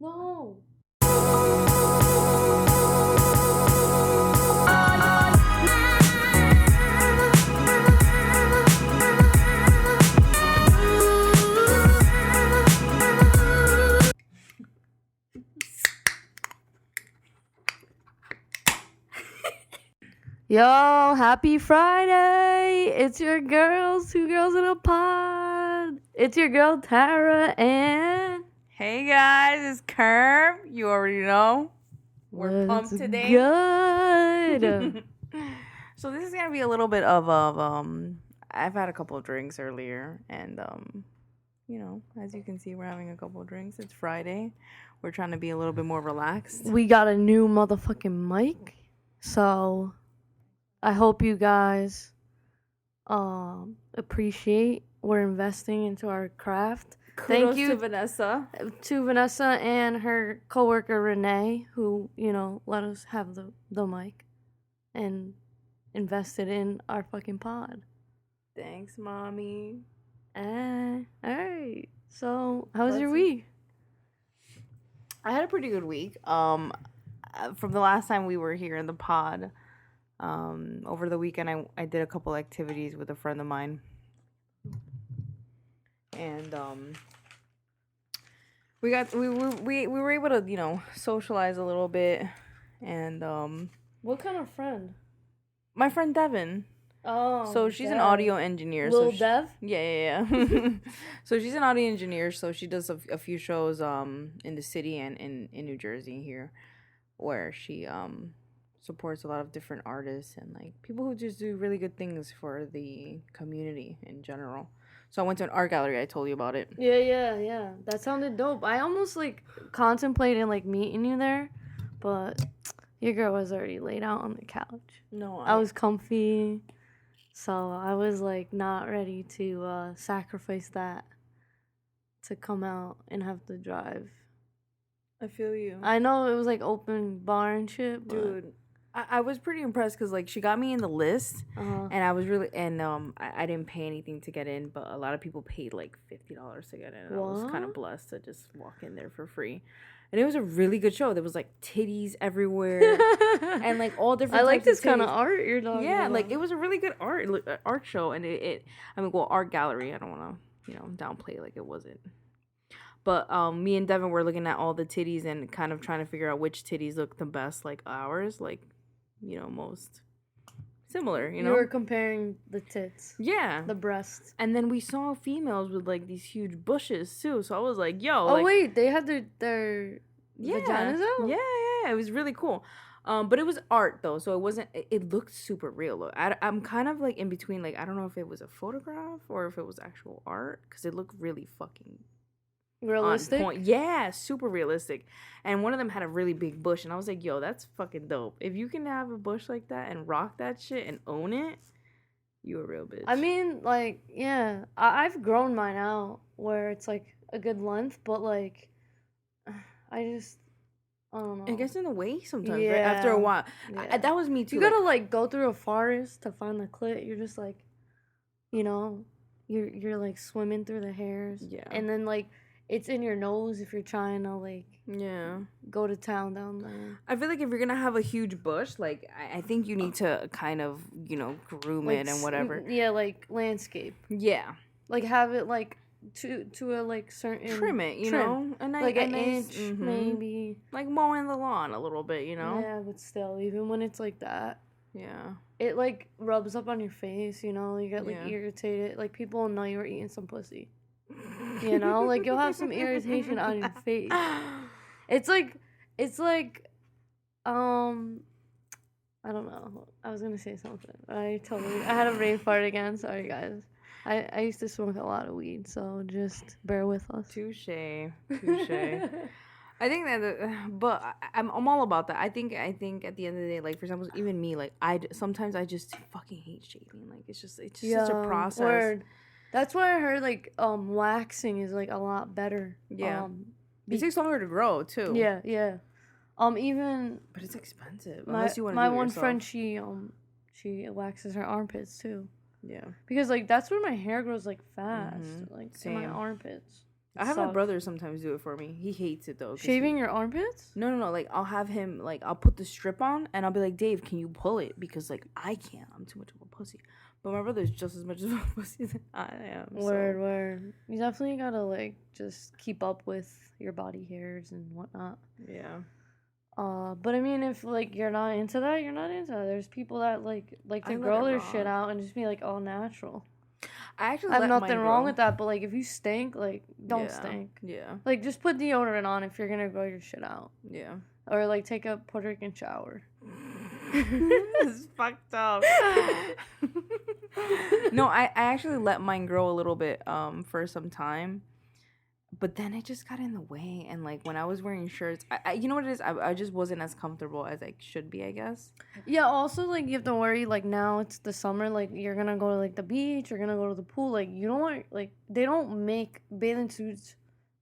No. Yo, happy Friday! It's your girls, 2 girls in a pod. It's your girl Tara and Hey guys, it's Kerm. You already know. We're pumped today. Good. So this is gonna be a little bit of I've had a couple of drinks earlier, and as you can see, we're having a couple of drinks. It's Friday. We're trying to be a little bit more relaxed. We got a new motherfucking mic, so I hope you guys appreciate we're investing into our craft. Kudos Thank you to Vanessa. to Vanessa and her coworker Renee, who let us have the mic and invested in our fucking pod. Thanks, mommy. All right. So, how was your week? I had a pretty good week. From the last time we were here in the pod, over the weekend I did a couple activities with a friend of mine, and we were able to socialize a little bit, and What kind of friend? my friend Devin. Oh, So she's an audio engineer. Lil Dev? Yeah. So she's an audio engineer. So she does a few shows in the city and in New Jersey here, where she supports a lot of different artists and like people who just do really good things for the community in general. So I went to an art gallery. I told you about it. Yeah. That sounded dope. I almost like contemplated like meeting you there, but your girl was already laid out on the couch. No, I was comfy, so I was like not ready to sacrifice that to come out and have to drive. I feel you. I know it was like open bar and shit, but Dude, I was pretty impressed because like she got me in the list, and I was really I didn't pay anything to get in, but a lot of people paid like $50 to get in. And I was kind of blessed to just walk in there for free, and it was a really good show. There was like titties everywhere, and like all different. I like this kind of art you're talking about. Like it was a really good art show, and art gallery. I don't want to downplay it like it wasn't. But me and Devin were looking at all the titties and kind of trying to figure out which titties look the best, like ours, like, most similar, You were comparing the tits. Yeah. The breasts. And then we saw females with, like, these huge bushes, too. So I was like, yo. Oh, like, wait. They had their vaginas out? Yeah. It was really cool. But it was art, though. So it wasn't... It looked super real. I'm kind of, like, in between. Like, I don't know if it was a photograph or if it was actual art. Because it looked really fucking... realistic? On point. Yeah, super realistic. And one of them had a really big bush, and I was like, yo, that's fucking dope. If you can have a bush like that and rock that shit and own it, you a real bitch. I mean, like, yeah, I've grown mine out where it's like a good length, but like, I don't know. It gets in the way sometimes, Yeah. right? After a while. Yeah. That was me too. You gotta like go through a forest to find the clit. You're just like, you're like swimming through the hairs. Yeah. And then like, it's in your nose if you're trying to like go to town down there. I feel like if you're gonna have a huge bush, like I think you need to kind of groom Like, it and whatever. Yeah, like landscape. Yeah, Like have it like to a like certain trim it, like an nice, inch maybe. like mowing the lawn a little bit, Yeah, but still, even when it's like that, Yeah. it like rubs up on your face. You get like Yeah. irritated. Like people know you were eating some pussy. Like you'll have some irritation on your face. It's like I don't know. I was gonna say something. I had a brain fart again. Sorry guys. I used to smoke a lot of weed, so just bear with us. Touche. I think that, but I'm all about that. I think at the end of the day, like for example, even me, like sometimes I just fucking hate shaving. Like it's just such a process. Word. That's why I heard like waxing is like a lot better. Yeah. It takes longer to grow too. Yeah. Even but it's expensive my unless you want to. My do it one yourself. friend, she waxes her armpits too. Yeah. Because like that's where my hair grows like fast, like in my Same. armpits. I have my brother sometimes do it for me. He hates it though. Shaving your armpits? No. Like I'll have him like I'll put the strip on and I'll be like, Dave, can you pull it? Because like I can't. I'm too much of a pussy. But my brother's just as much of a pussy than I am. Word. You definitely gotta like just keep up with your body hairs and whatnot. Yeah. But I mean, if like you're not into that, you're not into that. There's people that like to grow their shit out and just be like all natural. I actually have nothing wrong with that, but like if you stink, like don't stink. Yeah. Like just put deodorant on if you're gonna grow your shit out. Yeah. Or like take a Puerto Rican shower. This is fucked up. No, I actually let mine grow a little bit for some time. But then it just got in the way, and like when I was wearing shirts, I you know what it is? I just wasn't as comfortable as I should be, I guess. Yeah. Also, like you have to worry. Like now it's the summer. Like you're gonna go to like the beach. You're gonna go to the pool. Like you don't want like they don't make bathing suits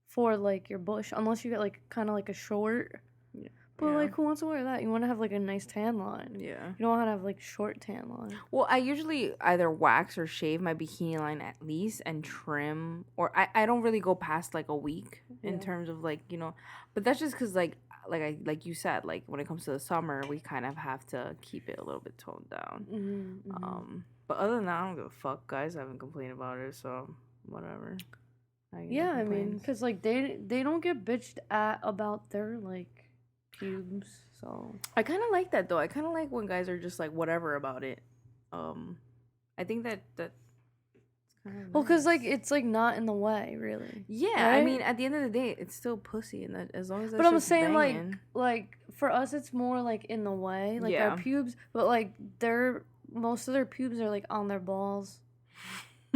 for like your bush unless you get like kind of like a short. Yeah. But like who wants to wear that? You want to have like a nice tan line. Yeah. You don't want to have like short tan line. Well, I usually either wax or shave my bikini line at least and trim, or I don't really go past like a week in terms of like, you know, but that's just because like you said, like when it comes to the summer, we kind of have to keep it a little bit toned down. Mm-hmm. But other than that, I don't give a fuck. Guys haven't complained about it, so whatever. I mean, because like they don't get bitched at about their like pubes, so I kind of like that though. I kind of like when guys are just like whatever about it. I think that well, because like it's like not in the way, really. Yeah, right? I mean, at the end of the day, it's still pussy, and that as long as that's. But I'm saying banging, like for us, it's more like in the way, like our pubes, but like most of their pubes are like on their balls.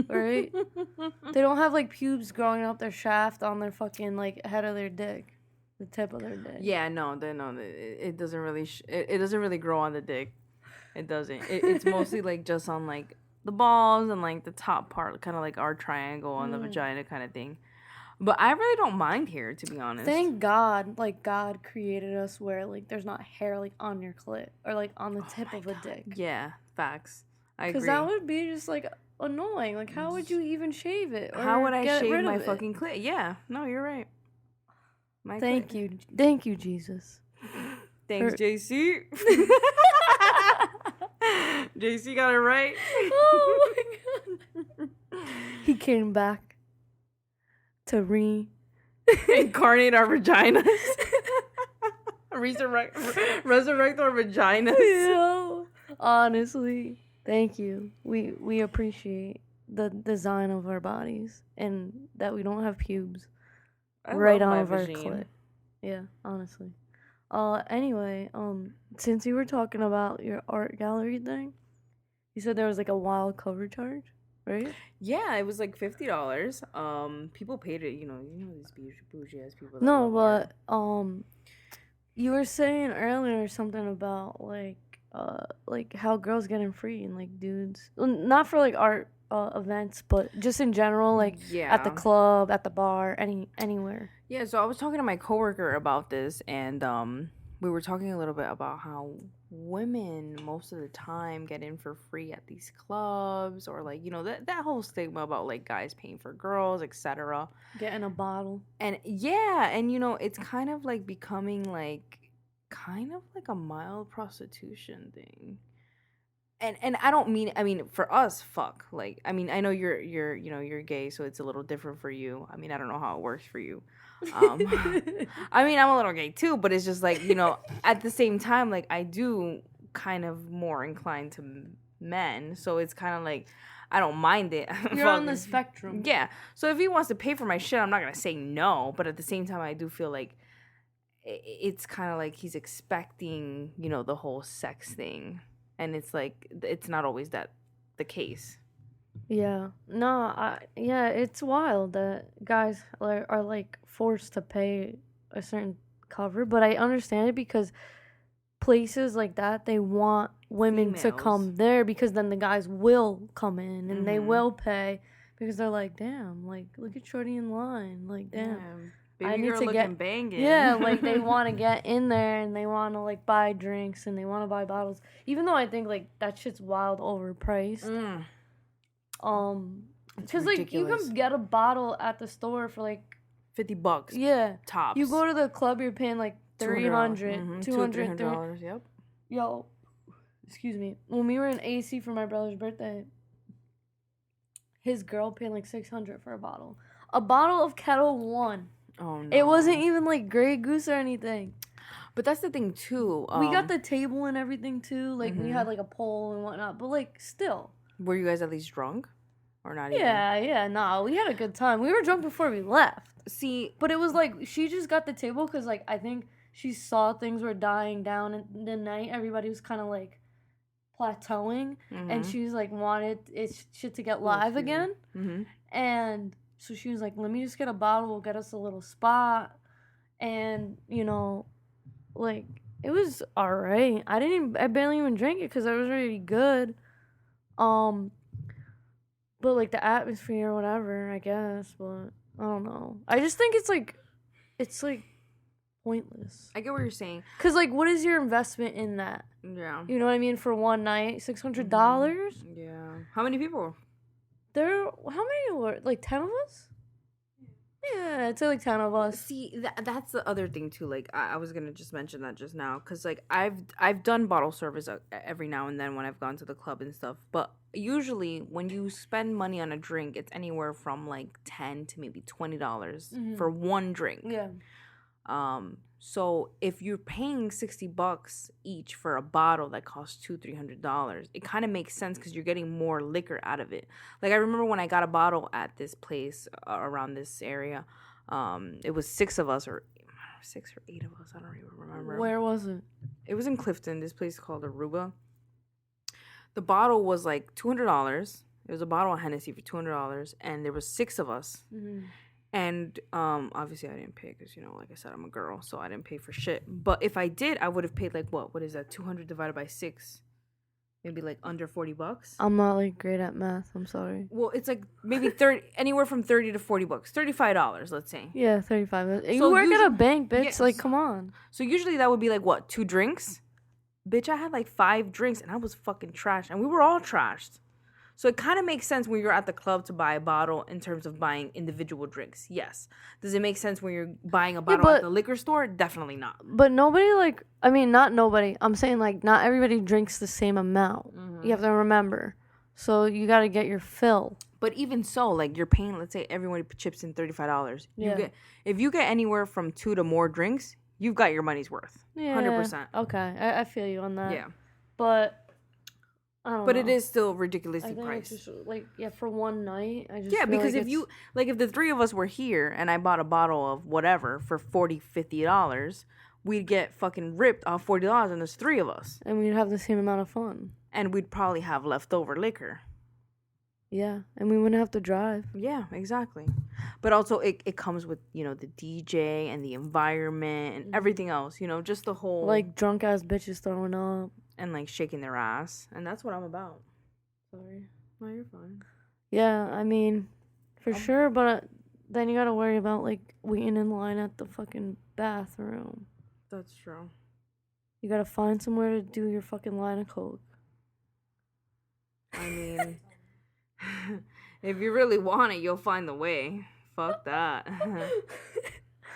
Right? They don't have like pubes growing up their shaft on their fucking like head of their dick. The tip of their dick. Yeah, no, it doesn't really it doesn't really grow on the dick. It doesn't. It's mostly like just on like the balls and like the top part, kind of like our triangle on the vagina kind of thing. But I really don't mind hair, to be honest. Thank God, like God created us where like there's not hair like on your clit or like on the tip of a dick. Yeah, facts. I agree. Because that would be just like annoying. Like how would you even shave it? Or how would I shave my fucking clit? Yeah, no, you're right. Thank you, Jesus. Thanks, JC. JC got it right. Oh my God. He came back to incarnate our vaginas. resurrect our vaginas. Yeah. Honestly, thank you. We appreciate the design of our bodies and that we don't have pubes. Right on our clit. Yeah, honestly. Anyway, since you were talking about your art gallery thing, you said there was like a wild cover charge, right? Yeah, it was like $50. People paid it, you know these bougie ass people. No, but you were saying earlier something about like how girls getting free and like dudes, not for like art events, but just in general, like at the club, at the bar, anywhere. Yeah, so I was talking to my coworker about this, and we were talking a little bit about how women most of the time get in for free at these clubs, or like that whole stigma about like guys paying for girls, etc. Getting a bottle. And it's kind of like becoming like kind of like a mild prostitution thing. And I don't mean, I mean, for us, fuck. Like, I mean, I know you're gay, so it's a little different for you. I mean, I don't know how it works for you. I mean, I'm a little gay too, but it's just like, at the same time, like, I do kind of more inclined to men. So it's kind of like, I don't mind it. You're on the spectrum. Yeah. So if he wants to pay for my shit, I'm not going to say no. But at the same time, I do feel like it's kind of like he's expecting, the whole sex thing. And it's like, it's not always the case. Yeah. No, it's wild that guys are like forced to pay a certain cover. But I understand it because places like that, they want women to come there because then the guys will come in and they will pay because they're like, damn, like, look at Shorty in line. Like, damn. Baby I need to get banging. Yeah, like they want to get in there and they want to like buy drinks and they want to buy bottles. Even though I think like that shit's wild overpriced. Because like you can get a bottle at the store for like $50. Yeah. Tops. You go to the club, you're paying like $300, $200. Yep. Yo, excuse me. When we were in AC for my brother's birthday, his girl paid like $600 for a bottle. A bottle of Kettle One. Oh no. It wasn't even like Grey Goose or anything. But that's the thing too. We got the table and everything too. Like we had like a pole and whatnot. But like still. Were you guys at least drunk? Or not even? Yeah, nah. We had a good time. We were drunk before we left. See. But it was like, she just got the table because like, I think she saw things were dying down in the night. Everybody was kind of like plateauing. And she was like, wanted shit to get live again. And so she was like, let me just get a bottle. We'll get us a little spot. And, you know, like, it was alright. I barely even drank it because I was already good. But like the atmosphere or whatever, I guess. But I don't know. I just think it's like pointless. I get what you're saying. Cause like, what is your investment in that? Yeah. You know what I mean? For one night, $600. Yeah. How many people? How many were like 10 of us? Yeah, I'd say like 10 of us. See, that's the other thing too. Like I was gonna just mention that just now, cause like I've done bottle service every now and then when I've gone to the club and stuff. But usually when you spend money on a drink, it's anywhere from like $10 to maybe $20 for one drink. Yeah. So if you're paying $60 each for a bottle that costs $200-$300, it kind of makes sense because you're getting more liquor out of it. Like I remember when I got a bottle at this place around this area, it was 6 of us or 6 or 8 of us. I don't even remember. Where was it? It was in Clifton. This place called Aruba. The bottle was like $200. It was a bottle of Hennessy for $200, and there was 6 of us. And obviously I didn't pay because, you know, like I said, I'm a girl, so I didn't pay for shit. But if I did, I would have paid like what is that? 200 divided by 6, maybe like under $40. I'm not like great at math. I'm sorry. Well, it's like maybe 30, anywhere from $30 to $40, $35, let's say. Yeah, 35. You work at a bank, bitch. Yes. Like, come on. So usually that would be like what, 2 drinks? Bitch, I had like 5 drinks and I was fucking trashed, and we were all trashed. So it kind of makes sense when you're at the club to buy a bottle in terms of buying individual drinks. Yes. Does it make sense when you're buying a bottle at the liquor store? Definitely not. But nobody like, I mean, not nobody. I'm saying like not everybody drinks the same amount. You have to remember. So you got to get your fill. But even so, like you're paying, let's say everyone chips in $35. Yeah. If you get anywhere from 2 to more drinks, you've got your money's worth. Yeah. 100%. Okay. I feel you on that. Yeah. But I don't know. It is still ridiculously priced. It's just, like, for one night, I just because if you, like, if the 3 of us were here and I bought a bottle of whatever for $40, $50, we'd get fucking ripped off $40, and there's 3 of us. And we'd have the same amount of fun. And we'd probably have leftover liquor. Yeah, and we wouldn't have to drive. Yeah, exactly. But also, it comes with, you know, the DJ and the environment and everything else, you know, just the whole... Like, drunk-ass bitches throwing up. And, like, shaking their ass. And that's what I'm about. Sorry. No, you're fine. Yeah, I mean, for sure, but then you gotta worry about, like, waiting in line at the fucking bathroom. That's true. You gotta find somewhere to do your fucking line of coke. I mean, if you really want it, you'll find the way. Fuck that.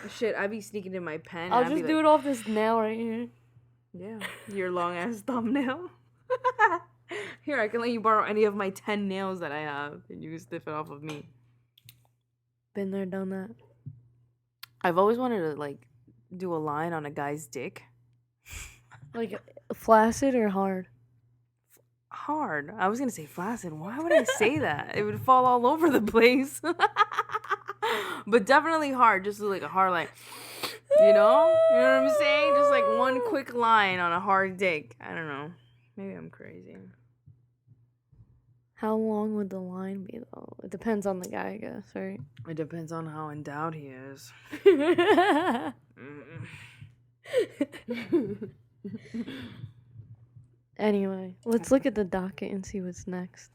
Shit, I be sneaking in my pen. I'll just do it off this nail right here. Yeah, your long ass thumbnail. Here, I can let you borrow any of my 10 nails that I have, and you can sniff it off of me. Been there, done that. I've always wanted to, like, do a line on a guy's dick. Like, flaccid or hard? Hard. I was gonna say flaccid. Why would I say that? It would fall all over the place. But definitely hard. Just like a hard line. You know what I'm saying? Just like one quick line on a hard dick. I don't know. Maybe I'm crazy. How long would the line be, though? It depends on the guy, I guess, right? It depends on how endowed he is. Anyway, let's look at the docket and see what's next.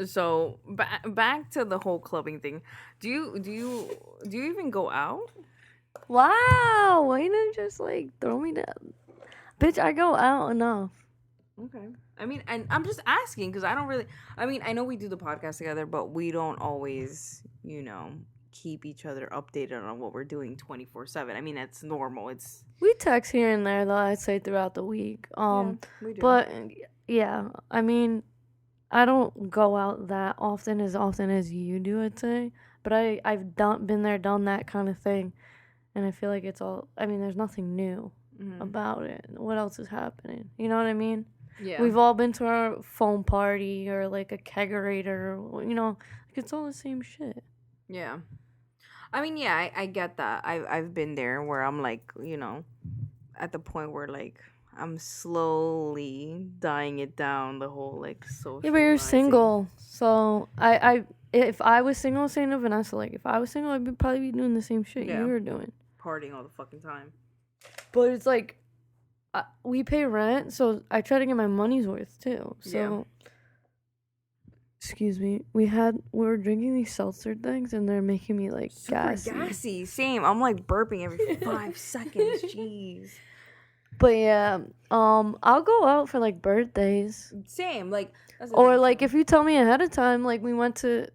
So back to the whole clubbing thing. Do you even go out? Wow, way to just like throw me down, bitch. I go out enough. Okay. I mean, and I'm just asking because I don't really. I mean, I know we do the podcast together, but we don't always, keep each other updated on what we're doing 24/7. I mean, that's normal. It's We text here and there though, I'd say throughout the week. we do. But yeah, I mean, I don't go out that often as you do, I'd say. But I've been there, done that kind of thing, and I feel like it's all. I mean, there's nothing new about it. What else is happening? You know what I mean? Yeah. We've all been to our foam party or like a kegerator, or, like it's all the same shit. Yeah. I mean, yeah, I get that. I've been there where I'm like, at the point where like I'm slowly dying it down, the whole like social. Yeah, but you're single, so I if I was single, saying to Vanessa, like if I was single, I'd probably be doing the same shit you were doing, partying all the fucking time. But it's like we pay rent, so I try to get my money's worth too. So, excuse me, we were drinking these seltzer things, and they're making me like gassy. Same. I'm like burping every 5 seconds. Jeez. But yeah, I'll go out for like birthdays. Same, like. Or like if you tell me ahead of time, like we went to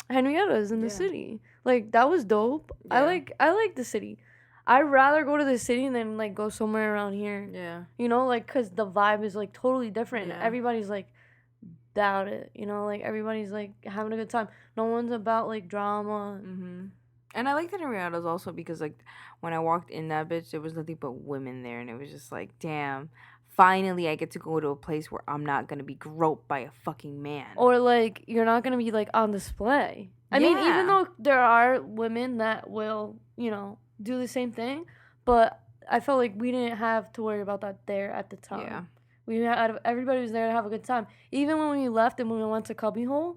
Henrietta's in the city. Like that was dope. Yeah. I like the city. I'd rather go to the city than like go somewhere around here. Yeah. Like cuz the vibe is like totally different. Yeah. Everybody's like about it, like everybody's like having a good time. No one's about like drama. Mhm. And I like the Henrietta's also because like when I walked in that bitch, there was nothing but women there, and it was just like, damn. Finally, I get to go to a place where I'm not gonna be groped by a fucking man. Or like you're not gonna be like on display. I mean, even though there are women that will, do the same thing, but I felt like we didn't have to worry about that there at the time. Yeah. Everybody was there to have a good time. Even when we left and when we went to Cubbyhole,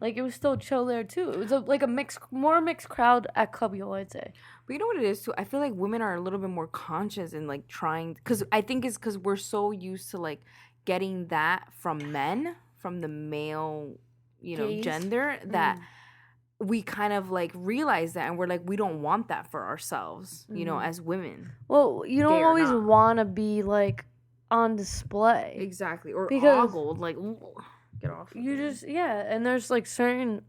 like it was still chill there too. It was like a more mixed crowd at Cubbyhole, I'd say. But you know what it is too? I feel like women are a little bit more conscious in like trying, because I think it's because we're so used to like getting that from men, from the male, gender, that we kind of like realize that, and we're like, we don't want that for ourselves, as women. Well, you don't always want to be like on display. Exactly. Or ogled, like, get off. You just, and there's like certain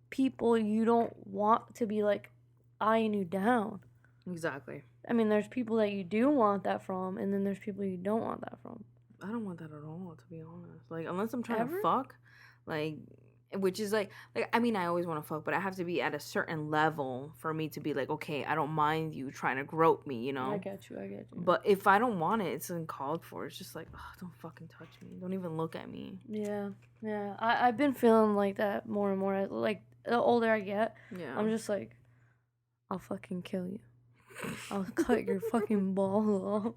people you don't want to be like eyeing you down. Exactly. I mean, there's people that you do want that from, and then there's people you don't want that from. I don't want that at all, to be honest. Like, unless I'm trying to fuck, like, which is like, I mean, I always want to fuck, but I have to be at a certain level for me to be like, okay, I don't mind you trying to grope me, I get you. But if I don't want it, it's uncalled for. It's just like, oh, don't fucking touch me. Don't even look at me. Yeah. I've been feeling like that more and more. Like, the older I get, I'm just like, I'll fucking kill you. I'll cut your fucking balls off.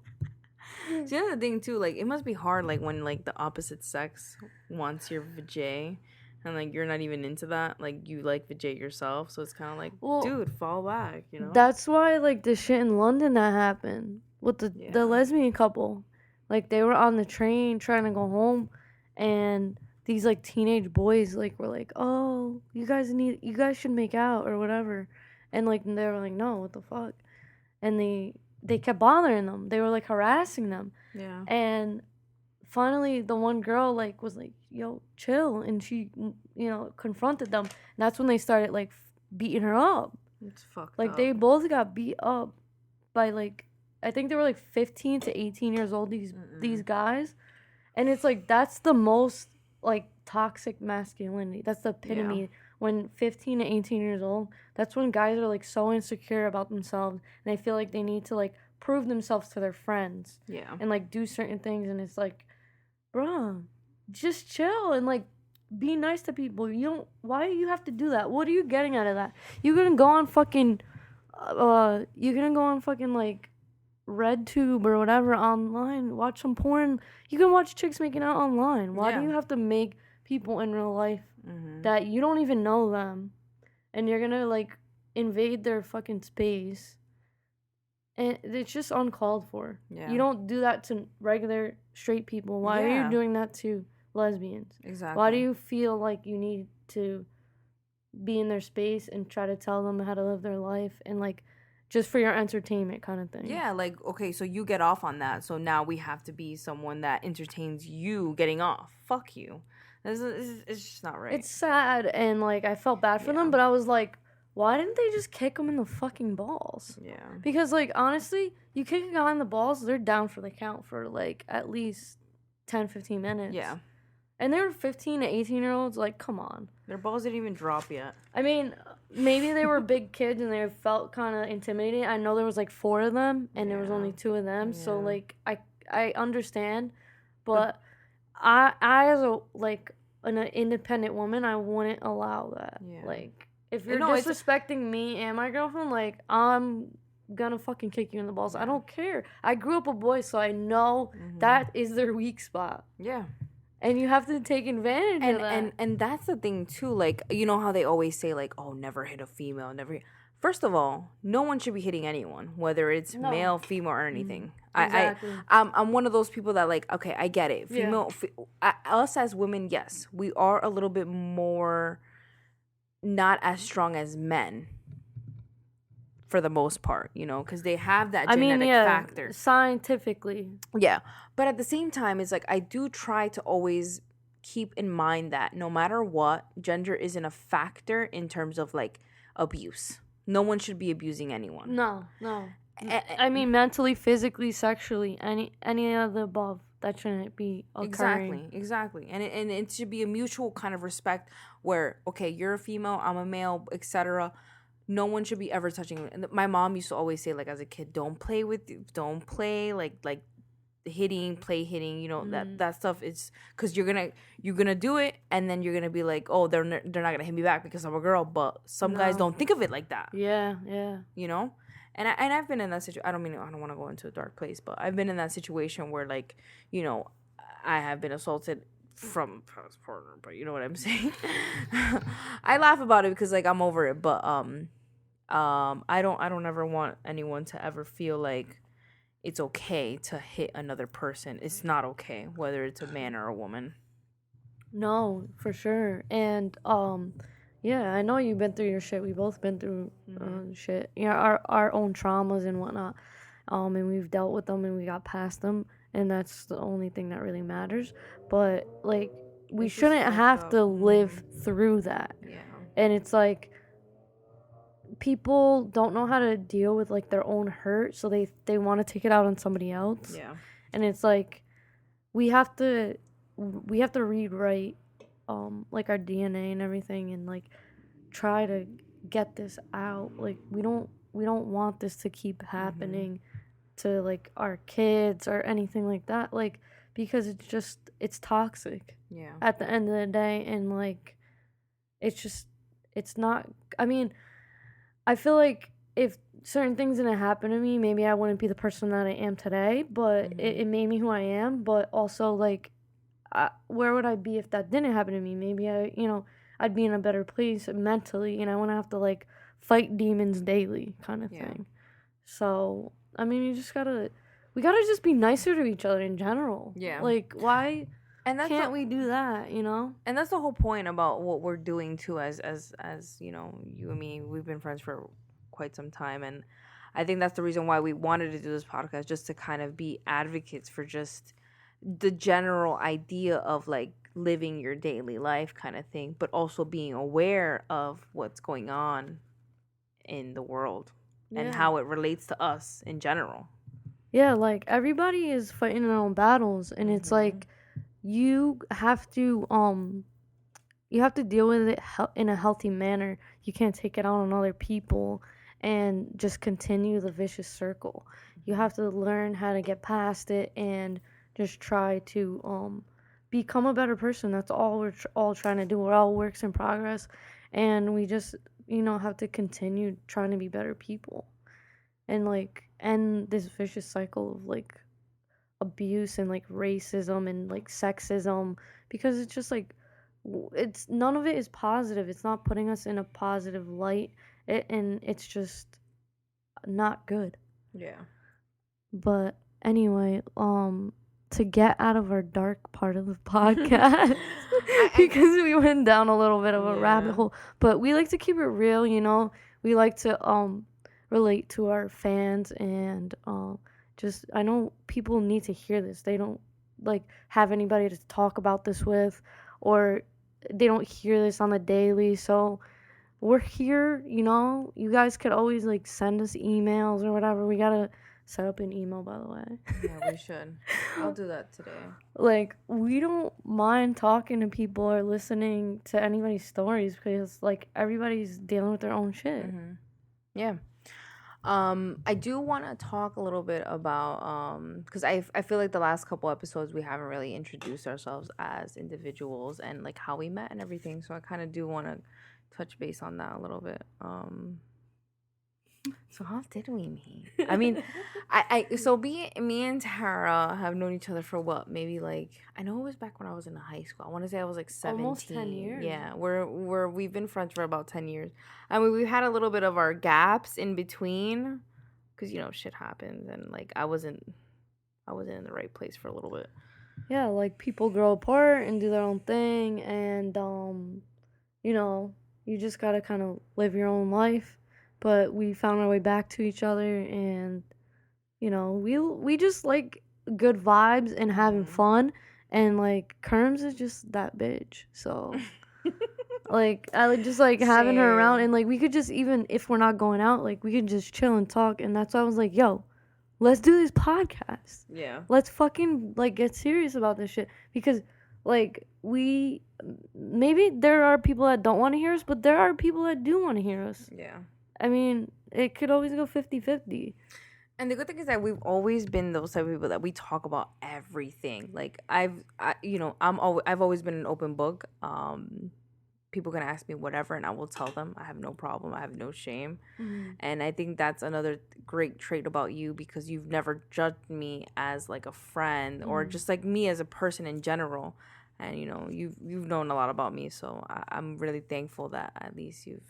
See, that's the thing, too. Like, it must be hard, like, when, like, the opposite sex wants your vajay, and, like, you're not even into that. Like, you like vajay yourself, so it's kind of like, dude, fall back, That's why, like, the shit in London that happened with the lesbian couple. Like, they were on the train trying to go home, and these, like, teenage boys, like, were like, oh, you guys should make out, or whatever. And, like, they were like, no, what the fuck? And they kept bothering them. They were, like, harassing them. Yeah. And finally, the one girl, like, was like, yo, chill. And she, confronted them. And that's when they started, like, beating her up. It's fucked up. Like, they both got beat up by, like, I think they were, like, 15 to 18 years old, these guys. And it's, like, that's the most, like, toxic masculinity. That's the epitome. Yeah. When 15 to 18 years old, that's when guys are, like, so insecure about themselves, and they feel like they need to, like, prove themselves to their friends. Yeah. And, like, do certain things, and it's like, bruh, just chill and, like, be nice to people. Why do you have to do that? What are you getting out of that? You're gonna go on fucking, like, RedTube or whatever online, watch some porn. You can watch chicks making out online. Why do you have to make people in real life that you don't even know them, and you're gonna like invade their fucking space, and it's just uncalled for. You don't do that to regular straight people. Why are you doing that to lesbians? Exactly. Why do you feel like you need to be in their space and try to tell them how to live their life and like just for your entertainment kind of thing. Yeah, like, okay, so you get off on that, so now we have to be someone that entertains you getting off. Fuck you. It's just not right. It's sad, and, like, I felt bad for them, but I was like, why didn't they just kick them in the fucking balls? Yeah. Because, like, honestly, you kick a guy in the balls, they're down for the count for, like, at least 10, 15 minutes. Yeah. And they were 15 to 18-year-olds, like, come on. Their balls didn't even drop yet. I mean, maybe they were big kids and they felt kind of intimidating. I know there was, like, 4 of them, and there was only 2 of them, so, like, I understand, but I as a, like, an independent woman, I wouldn't allow that. Yeah. Like, if you're disrespecting me and my girlfriend, like, I'm gonna fucking kick you in the balls. I don't care. I grew up a boy, so I know that is their weak spot. Yeah. And you have to take advantage of that. And that's the thing, too. Like, you know how they always say, like, oh, never hit a female, never. First of all, no one should be hitting anyone, whether it's male, female, or anything. Exactly. I'm one of those people that, like, okay, I get it. Female, us as women, yes, we are a little bit more not as strong as men for the most part, you know, because they have that genetic factor. Scientifically. Yeah. But at the same time, it's like I do try to always keep in mind that no matter what, gender isn't a factor in terms of, like, abuse. No one should be abusing anyone. No. I mean, mentally, physically, sexually, any of the above. That shouldn't be occurring. Exactly. And it should be a mutual kind of respect where, okay, you're a female, I'm a male, etc. No one should be ever touching. And my mom used to always say, like, as a kid, don't play, like hitting, you know, that stuff is because you're gonna do it, and then you're gonna be like, oh, they're not gonna hit me back because I'm a girl. But some guys don't think of it like that. Yeah. You know. And I've been in that situation. I don't want to go into a dark place, but I've been in that situation where, like, you know, I have been assaulted from a past partner, but you know what I'm saying. I laugh about it because, like, I'm over it, but I don't ever want anyone to ever feel like it's okay to hit another person. It's not okay, whether it's a man or a woman. No, for sure. And yeah, I know you've been through your shit. We both been through shit. You know, our own traumas and whatnot. And we've dealt with them and we got past them. And that's the only thing that really matters. But, like, we shouldn't have to live through that. Yeah. And it's like, people don't know how to deal with, like, their own hurt. So they want to take it out on somebody else. Yeah. And it's like, we have to rewrite like, our DNA and everything, and, like, try to get this out. Like, we don't want this to keep happening to, like, our kids or anything like that, like, because it's toxic. Yeah. At the end of the day, and, like, it's not. I mean, I feel like if certain things didn't happen to me, maybe I wouldn't be the person that I am today, but it made me who I am. But also, like, where would I be if that didn't happen to me? Maybe I'd be in a better place mentally, and I wouldn't have to, like, fight demons daily kind of thing. So, I mean, we gotta just be nicer to each other in general. Yeah. Like, why can't we do that, you know? And that's the whole point about what we're doing too, as you know, you and me, we've been friends for quite some time, and I think that's the reason why we wanted to do this podcast, just to kind of be advocates for just the general idea of, like, living your daily life kind of thing, but also being aware of what's going on in the world and how it relates to us in general. Yeah, like, everybody is fighting their own battles, and it's like, you have to deal with it in a healthy manner. You can't take it out on other people and just continue the vicious circle. You have to learn how to get past it and just try to become a better person. That's all we're all trying to do. We're all works in progress, and we just, you know, have to continue trying to be better people, and, like, end this vicious cycle of, like, abuse and, like, racism and, like, sexism, because it's just, like, it's none of it is positive. It's not putting us in a positive light, and it's just not good. Yeah. But anyway, to get out of our dark part of the podcast, because we went down a little bit of a rabbit hole, but we like to keep it real, you know. We like to relate to our fans, and just I know people need to hear this. They don't like have anybody to talk about this with, or they don't hear this on the daily. So we're here, you know. You guys could always like send us emails or whatever. We gotta set up an email, by the way. Yeah, we should. I'll do that today. Like, we don't mind talking to people or listening to anybody's stories, because like everybody's dealing with their own shit. Mm-hmm. Yeah. I do want to talk a little bit about because I feel like the last couple episodes we haven't really introduced ourselves as individuals and like how we met and everything. So I kind of do want to touch base on that a little bit. So how did we meet? I mean, so me and Tara have known each other for what? Maybe like, I know it was back when I was in high school. I want to say I was like 17. Almost 10 years. Yeah, we've been friends for about 10 years. I mean, we've had a little bit of our gaps in between, because you know shit happens, and like I wasn't in the right place for a little bit. Yeah, like people grow apart and do their own thing, and you know, you just gotta kind of live your own life. But we found our way back to each other, and you know, we just like good vibes and having fun, and like Kerms is just that bitch. So like I would just like having her around, and like we could just, even if we're not going out, like we could just chill and talk. And that's why I was like, yo, let's do this podcast. Yeah. Let's fucking like get serious about this shit, because like maybe there are people that don't want to hear us, but there are people that do want to hear us. Yeah. I mean, it could always go 50-50. And the good thing is that we've always been those type of people that we talk about everything. Like I've always been an open book. People can ask me whatever, and I will tell them. I have no problem. I have no shame. Mm-hmm. And I think that's another great trait about you, because you've never judged me as like a friend or just like me as a person in general. And you know, you've known a lot about me, so I'm really thankful that at least you've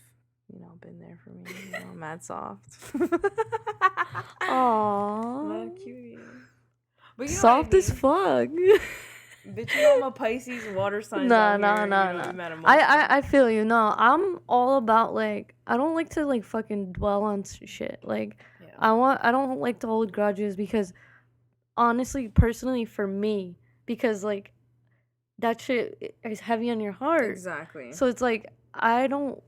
been there for me. You know, mad soft. Aww. Mad cutie. But you know soft as fuck. Bitch, you know I'm a Pisces, water sign. No. I feel you. No, I'm all about like, I don't like to like fucking dwell on shit. Like, yeah. I don't like to hold grudges, because honestly, personally, for me, because like that shit is heavy on your heart. Exactly. So it's like, I don't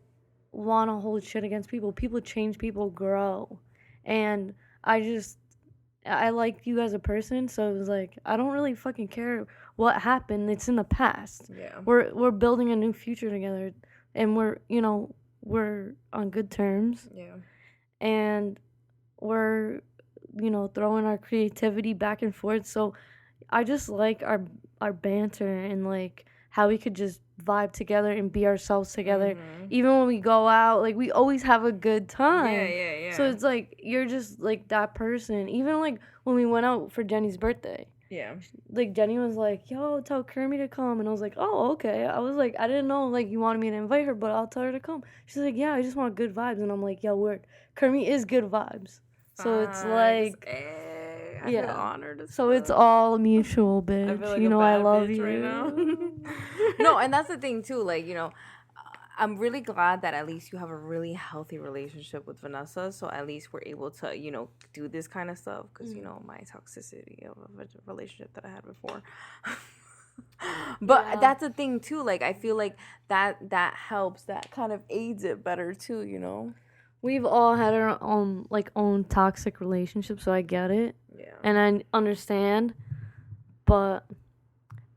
want to hold shit against people. People change, people grow, and I like you as a person, so it was like, I don't really fucking care what happened. It's in the past. Yeah. We're building a new future together, and we're on good terms. Yeah. And we're throwing our creativity back and forth. So I just like our banter, and like how we could just vibe together and be ourselves together. Mm-hmm. Even when we go out, like we always have a good time. Yeah. So it's like, you're just like that person. Even like when we went out for Jenny's birthday. Yeah. Like Jenny was like, yo, tell Kermie to come. And I was like, oh, okay. I was like, I didn't know like you wanted me to invite her, but I'll tell her to come. She's like, yeah, I just want good vibes. And I'm like, yo, word. Kermie is good vibes. So it's like, I feel honored. So it's all mutual, bitch. I feel like I love you right now. No, and that's the thing too. Like, I'm really glad that at least you have a really healthy relationship with Vanessa. So at least we're able to, do this kind of stuff. Because, my toxicity of a relationship that I had before. But that's the thing too. Like, I feel like that helps. That kind of aids it better too, We've all had our own toxic relationships, so I get it. Yeah. And I understand. But,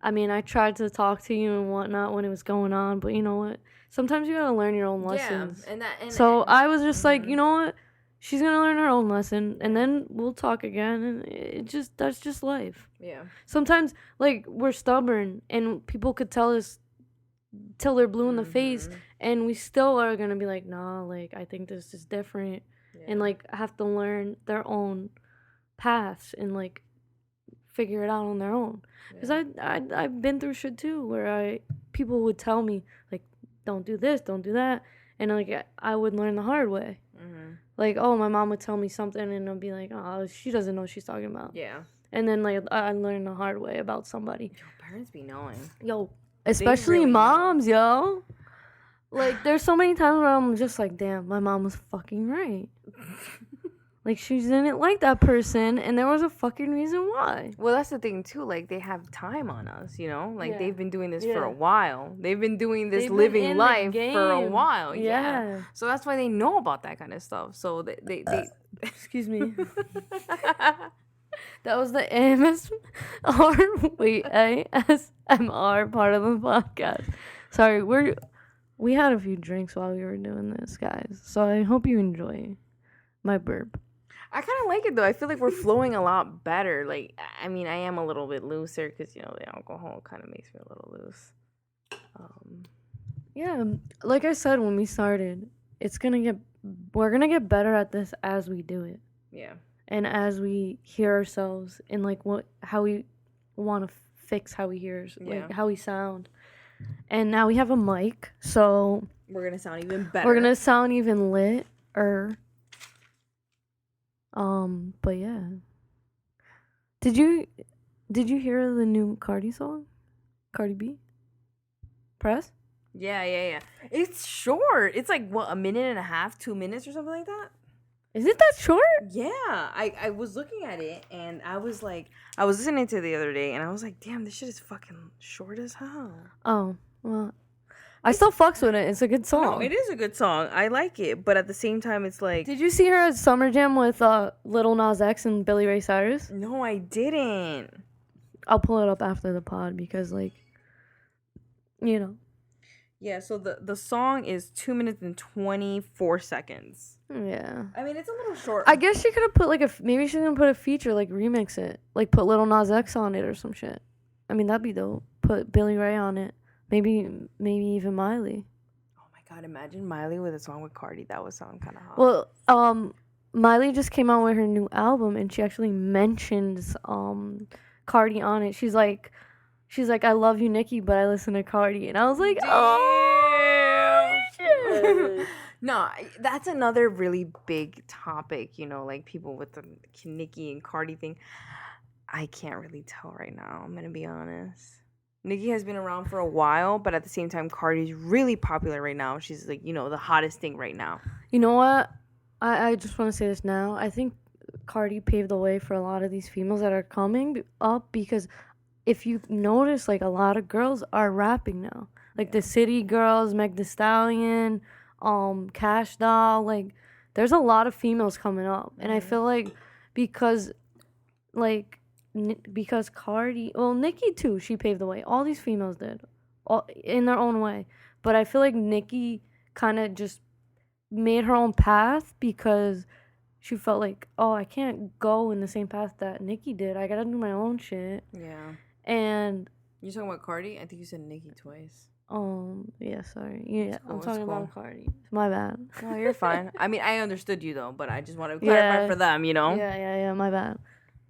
I mean, I tried to talk to you and whatnot when it was going on, but you know what? Sometimes you gotta learn your own lessons. Yeah, so I was just like, you know what? She's gonna learn her own lesson, and then we'll talk again, and that's just life. Yeah. Sometimes, like, we're stubborn, and people could tell us till they're blue in the face, and we still are gonna be like, nah, like, I think this is different, and like have to learn their own paths and like figure it out on their own. Because I've been through shit too, where people would tell me like, don't do this, don't do that, and like I would learn the hard way. Mm-hmm. Like, oh, my mom would tell me something, and I'd be like, oh, she doesn't know what she's talking about. Yeah. And then like I learned the hard way about somebody. Your parents be knowing. Yo, especially really moms, yo. Like, there's so many times where I'm just like, damn, my mom was fucking right. Like, she didn't like that person, and there was a fucking reason why. Well, that's the thing, too. Like, they have time on us, you know? Like, Yeah. they've been doing this for Yeah. a while. They've been doing this They've been living in the life for a game. while. Yeah. So that's why they know about that kind of stuff. So they Excuse me. That was the ASMR part of the podcast. Sorry, we had a few drinks while we were doing this, guys. So I hope you enjoy my burp. I kind of like it, though. I feel like we're flowing a lot better. Like, I mean, I am a little bit looser because, you know, the alcohol kind of makes me a little loose. Yeah, like I said when we started, we're gonna get better at this as we do it. Yeah. And as we hear ourselves and like how we want to fix how we hear, like how we sound. And now we have a mic, so we're gonna sound even better. We're gonna sound even lit. But yeah. Did you hear the new Cardi song? Cardi B? Press? Yeah. It's short. It's like, what, a minute and a half, 2 minutes or something like that? Is it that short? Yeah. I was looking at it, and I was listening to it the other day, and I was like, damn, this shit is fucking short as hell. Oh, well, I still fucks with it. It's a good song. No, it is a good song. I like it, but at the same time, it's like... Did you see her at Summer Jam with Lil Nas X and Billy Ray Cyrus? No, I didn't. I'll pull it up after the pod because, like, you know. Yeah, so the song is 2 minutes and 24 seconds. Yeah. I mean, it's a little short. I guess she could have put, like, maybe she didn't put a feature, like, remix it. Like, put Lil Nas X on it or some shit. I mean, that'd be dope. Put Billy Ray on it. Maybe even Miley. Oh my god, imagine Miley with a song with Cardi. That would sound kind of hot. Well, Miley just came out with her new album, and she actually mentions Cardi on it. She's like, I love you, Nicki, but I listen to Cardi. And I was like, oh, shit. No, that's another really big topic, you know, like people with the Nicki and Cardi thing. I can't really tell right now. I'm going to be honest. Nicki has been around for a while, but at the same time, Cardi's really popular right now. She's like, you know, the hottest thing right now. You know what? I just want to say this now. I think Cardi paved the way for a lot of these females that are coming up because if you notice, like, a lot of girls are rapping now. Like, the City Girls, Meg Thee Stallion, Cash Doll. Like, there's a lot of females coming up. And I feel like because Cardi, well, Nicki too, she paved the way. All these females did, all in their own way. But I feel like Nicki kind of just made her own path because she felt like, oh, I can't go in the same path that Nicki did. I gotta do my own shit. Yeah. And you talking about Cardi? I think you said Nicki twice. Yeah, sorry. Yeah, cool, I'm talking cool. about Cardi. My bad. No, you're fine. I mean, I understood you though, but I just want to clarify for them, you know? Yeah, my bad.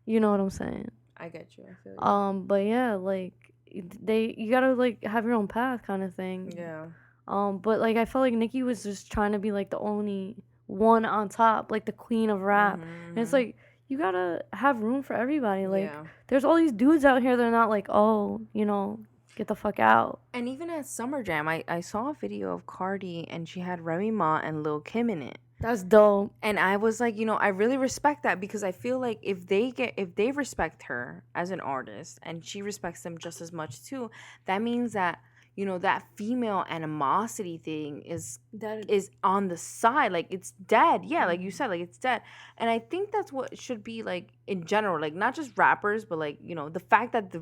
You know what I'm saying. I get you. I feel you. But yeah, like you gotta like have your own path kind of thing. Yeah. But like I felt like Nicki was just trying to be like the only one on top, like the queen of rap. Mm-hmm. And it's like you gotta have room for everybody. Like there's all these dudes out here that are not like, oh, you know, get the fuck out. And even at Summer Jam, I saw a video of Cardi and she had Remy Ma and Lil Kim in it. That's dope. And I was like, you know, I really respect that because I feel like if they respect her as an artist and she respects them just as much too, that means that, you know, that female animosity thing is on the side. Like, it's dead. Yeah, like you said, like, it's dead. And I think that's what it should be, like, in general. Like, not just rappers, but, like, you know, the fact that the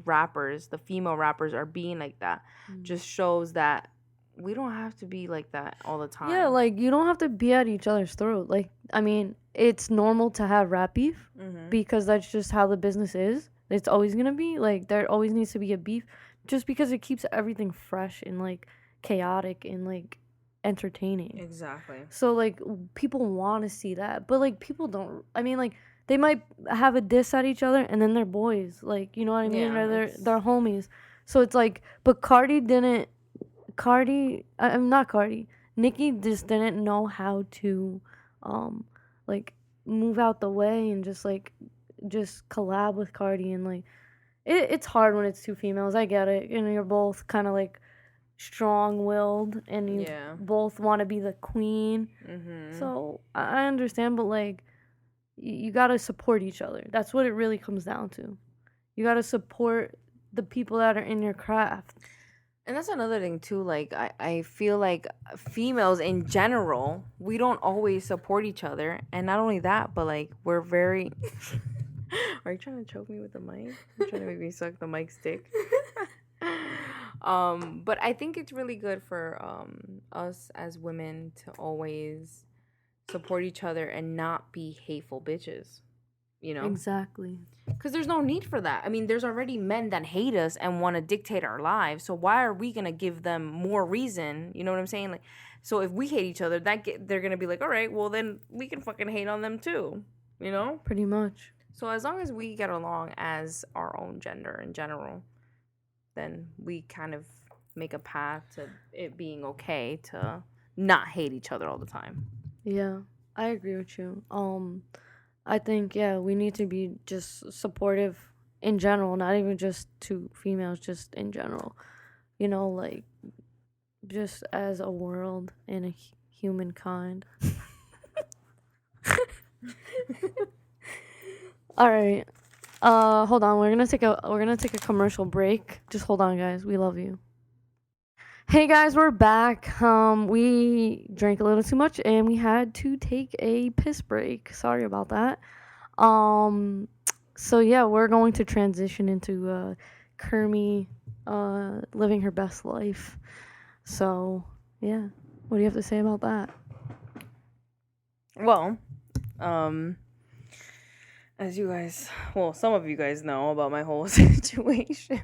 female rappers are being like that just shows that we don't have to be like that all the time. Yeah, like, you don't have to be at each other's throat. Like, I mean, it's normal to have rap beef because that's just how the business is. It's always going to be. Like, there always needs to be a beef just because it keeps everything fresh and, like, chaotic and, like, entertaining. Exactly. So, like, people want to see that. But, like, people don't. I mean, like, they might have a diss at each other and then they're boys. Like, you know what I mean? Yeah, or they're homies. So it's like, but Nicki just didn't know how to, like, move out the way and just collab with Cardi. And, like, it's hard when it's two females. I get it. You know, you're both kind of, like, strong-willed and you Yeah. both want to be the queen. Mm-hmm. So I understand, but like you got to support each other. That's what it really comes down to. You got to support the people that are in your craft. And that's another thing too. Like I feel like females in general, we don't always support each other. And not only that, but like we're very Are you trying to choke me with the mic? You're trying to make me suck the mic stick. But I think it's really good for us as women to always support each other and not be hateful bitches. You know? Exactly. Because there's no need for that. I mean, there's already men that hate us and want to dictate our lives. So why are we going to give them more reason? You know what I'm saying? Like, so if we hate each other, they're going to be like, all right, well, then we can fucking hate on them too. You know? Pretty much. So as long as we get along as our own gender in general, then we kind of make a path to it being okay to not hate each other all the time. Yeah, I agree with you. I think, yeah, we need to be just supportive in general, not even just to females, just in general. You know, like, just as a world and a humankind. All right. Hold on. We're gonna take a commercial break. Just hold on, guys. We love you. Hey guys, we're back. We drank a little too much and we had to take a piss break. Sorry about that. So yeah, we're going to transition into Kermie living her best life. So yeah, what do you have to say about that? Well, as you guys, well, some of you guys know about my whole situation.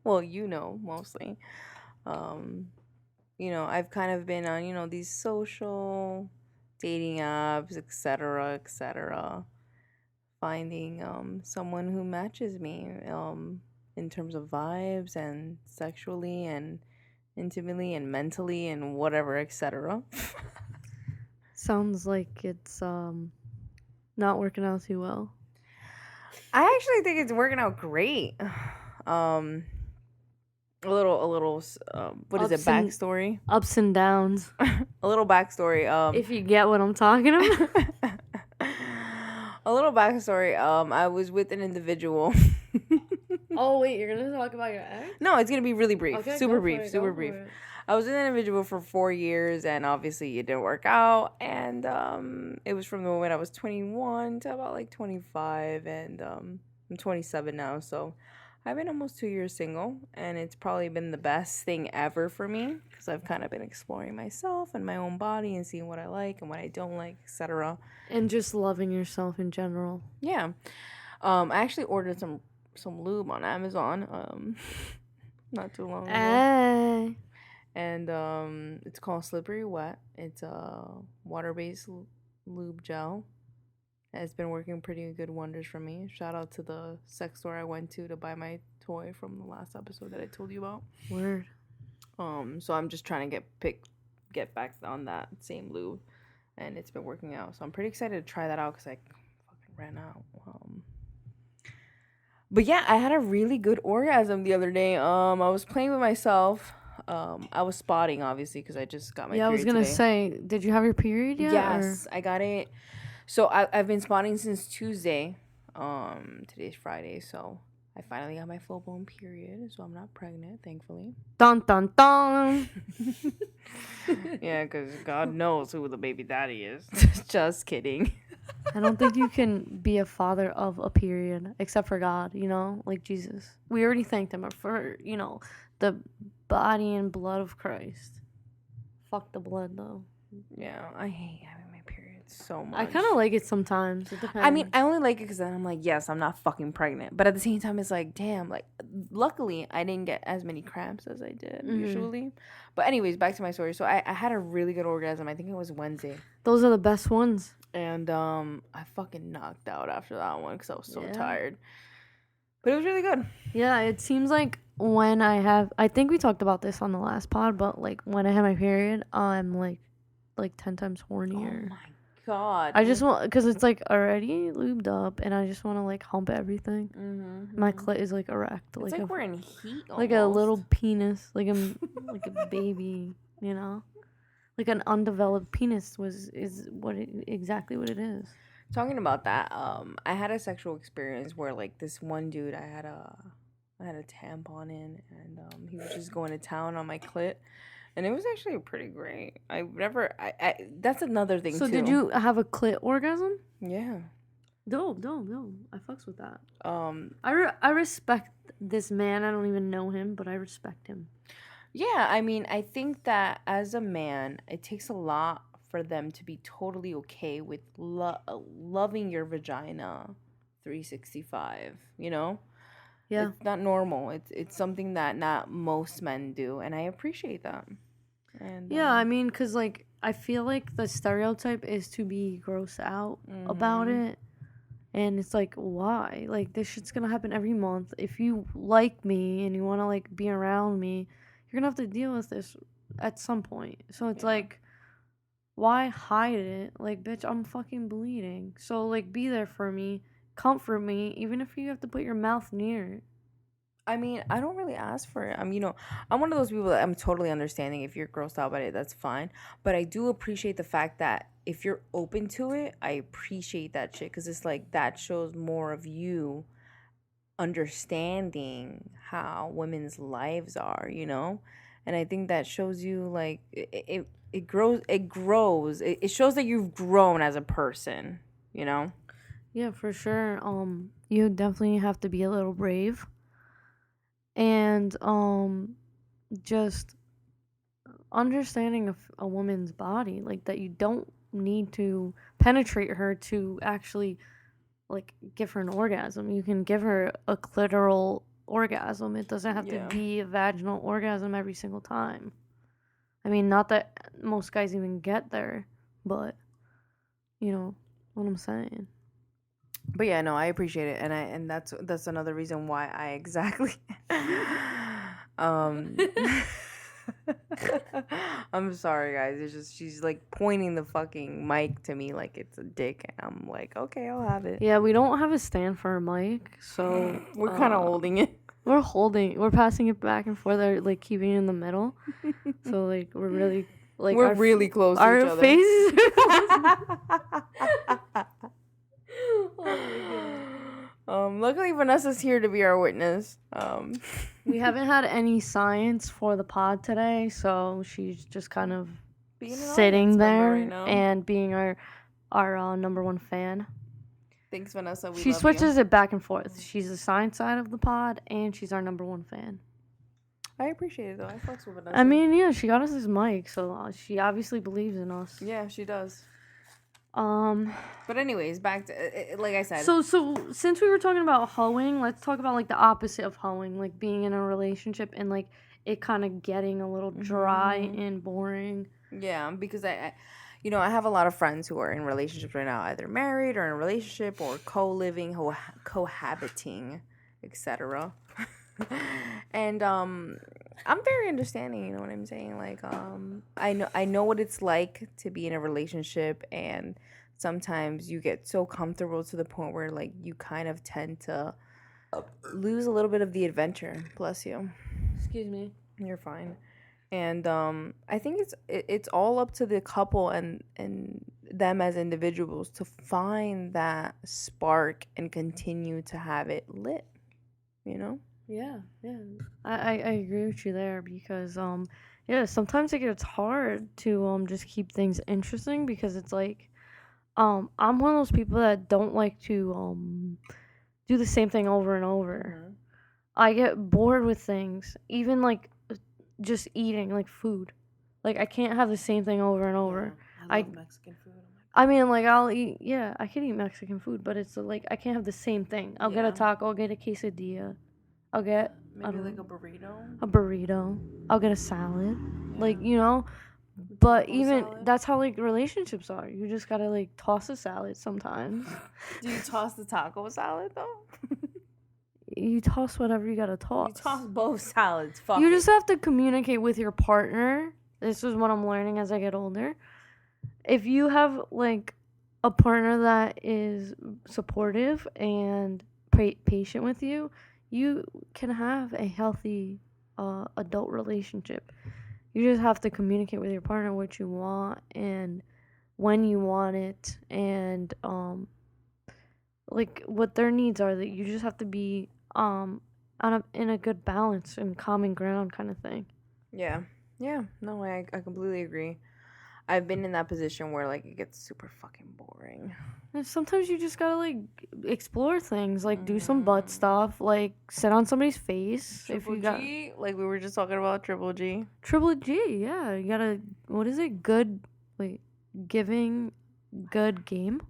Well, you know, mostly. You know, I've kind of been on, you know, these social dating apps, etc., finding someone who matches me in terms of vibes and sexually and intimately and mentally and whatever, etc. Sounds like it's not working out too well. I actually think it's working out great. A little what is it, backstory? Ups and downs. A little backstory. If you get what I'm talking about. A little backstory. I was with an individual. Oh wait, you're gonna talk about your ex? No, it's gonna be really brief. Okay, Super brief. It. I was with an individual for 4 years, and obviously it didn't work out. And it was from the moment I was 21 to about like 25, and I'm 27 now, so I've been almost 2 years single, and it's probably been the best thing ever for me because I've kind of been exploring myself and my own body and seeing what I like and what I don't like, etc. And just loving yourself in general. Yeah. I actually ordered some lube on Amazon not too long ago. And it's called Slippery Wet. It's a water-based lube gel. It's been working pretty good wonders for me. Shout out to the sex store I went to buy my toy from the last episode that I told you about. Word. So I'm just trying to get back on that same lube, and it's been working out. So I'm pretty excited to try that out because I fucking ran out. But yeah, I had a really good orgasm the other day. I was playing with myself. I was spotting obviously because I just got my period. Yeah, I was gonna today. say, did you have your period yet? Yes, I got it. So I've been spotting since Tuesday. Today's Friday, so I finally got my full blown period. So I'm not pregnant, thankfully. Dun dun dun. Yeah, because God knows who the baby daddy is. Just kidding. I don't think you can be a father of a period except for God. You know, like Jesus. We already thanked him for the body and blood of Christ. Fuck the blood though. Yeah, I hate having my period so much. I kind of like it sometimes. It depends. I mean, I only like it because then I'm like, yes, I'm not fucking pregnant. But at the same time, it's like, damn, like, luckily, I didn't get as many cramps as I did usually. But anyways, back to my story. So I had a really good orgasm. I think it was Wednesday. Those are the best ones. And I fucking knocked out after that one because I was so tired. But it was really good. Yeah, it seems like when I think we talked about this on the last pod, but like when I have my period, I'm like 10 times hornier. Oh my God. I just want, because it's like already lubed up, and I just want to like hump everything. My clit is like erect, It's like we're in heat. like a little penis, like a baby, you know, like an undeveloped penis is exactly what it is. Talking about that, I had a sexual experience where like this one dude, I had a tampon in, and he was just going to town on my clit, and it was actually pretty great. That's another thing. So too. did you have a clit orgasm? Yeah. Dope. I fucks with that. I respect this man. I don't even know him, but I respect him. Yeah, I mean, I think that as a man, it takes a lot for them to be totally okay with loving your vagina 365, you know? Yeah. It's not normal. It's something that not most men do, and I appreciate that. And yeah, I mean, because like I feel like the stereotype is to be grossed out about it, and it's like, why? Like, this shit's gonna happen every month. If you like me and you want to like be around me, you're gonna have to deal with this at some point. So it's like, why hide it? Like, bitch, I'm fucking bleeding. So like, be there for me, comfort me, even if you have to put your mouth near it. I mean, I don't really ask for it. You know, I'm one of those people that I'm totally understanding. If you're grossed out by it, that's fine. But I do appreciate the fact that if you're open to it, I appreciate that shit. Because it's like, that shows more of you understanding how women's lives are, you know? And I think that shows you, like, it grows. It shows that you've grown as a person, you know? Yeah, for sure. You definitely have to be a little brave. And just understanding a woman's body, like that you don't need to penetrate her to actually like give her an orgasm. You can give her a clitoral orgasm. It doesn't have to be a vaginal orgasm every single time. I mean, not that most guys even get there, but you know what I'm saying. But yeah, no, I appreciate it, and that's another reason why I exactly. I'm sorry, guys. It's just she's like pointing the fucking mic to me like it's a dick, and I'm like, okay, I'll have it. Yeah, we don't have a stand for a mic, so we're kind of holding it. We're passing it back and forth, or like keeping it in the middle. So like we're really like we're really close to each other. Our faces. Luckily Vanessa's here to be our witness. We haven't had any science for the pod today, so she's just kind of sitting there and being our number one fan. Thanks, Vanessa. She switches it back and forth. She's the science side of the pod, and she's our number one fan. I appreciate it, though. I fucks with Vanessa. I mean, yeah, she got us this mic, so she obviously believes in us. Yeah, she does. But anyways, back to like I said. So since we were talking about hoeing, let's talk about like the opposite of hoeing, like being in a relationship and like it kind of getting a little dry and boring. Yeah, because I I have a lot of friends who are in relationships right now, either married or in a relationship or co-living, cohabiting, etc. And I'm very understanding, you know what I'm saying? Like I know what it's like to be in a relationship, and sometimes you get so comfortable to the point where like you kind of tend to lose a little bit of the adventure. Bless you. Excuse me. You're fine. And I think it's all up to the couple and them as individuals to find that spark and continue to have it lit, you know? Yeah. I agree with you there because sometimes it gets hard to just keep things interesting because it's like I'm one of those people that don't like to do the same thing over and over. Mm-hmm. I get bored with things, even like just eating like food. Like I can't have the same thing over and over. Yeah, I love Mexican food. I mean, like I'll eat. Yeah, I can eat Mexican food, but it's like I can't have the same thing. I'll get a taco. I'll get a quesadilla. I'll get maybe like a burrito. A burrito. I'll get a salad. Yeah. Like, you know, but even salad. That's how like relationships are. You just gotta like toss a salad sometimes. Do you toss the taco salad though? You toss whatever you gotta toss. You toss both salads. You just have to communicate with your partner. This is what I'm learning as I get older. If you have like a partner that is supportive and patient with you, you can have a healthy adult relationship. You just have to communicate with your partner what you want and when you want it, and like what their needs are. That you just have to be in a good balance and common ground kind of thing. Yeah. No, I completely agree. I've been in that position where like it gets super fucking boring. And sometimes you just gotta like explore things, like do some butt stuff, like sit on somebody's face. Triple G, like we were just talking about Triple G. Triple G, yeah. You gotta, what is it? Good, wait, giving good game?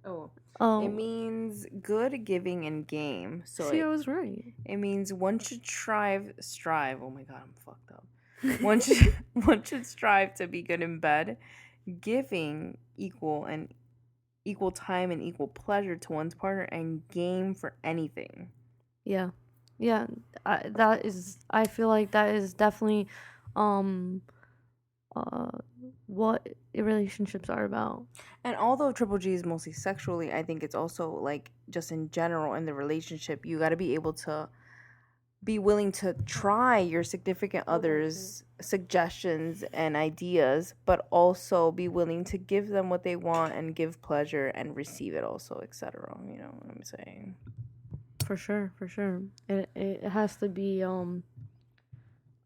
Oh. It means good, giving, and game. So see, I was right. It means one should strive. Oh my god, I'm fucked up. one should strive to be good in bed, giving equal time and equal pleasure to one's partner, and game for anything. Yeah. I feel like that is definitely what relationships are about. And although Triple G is mostly sexually, I think it's also like just in general in the relationship, you got to be able to be willing to try your significant other's suggestions and ideas, but also be willing to give them what they want and give pleasure and receive it also, etc. You know what I'm saying? For sure. It has to be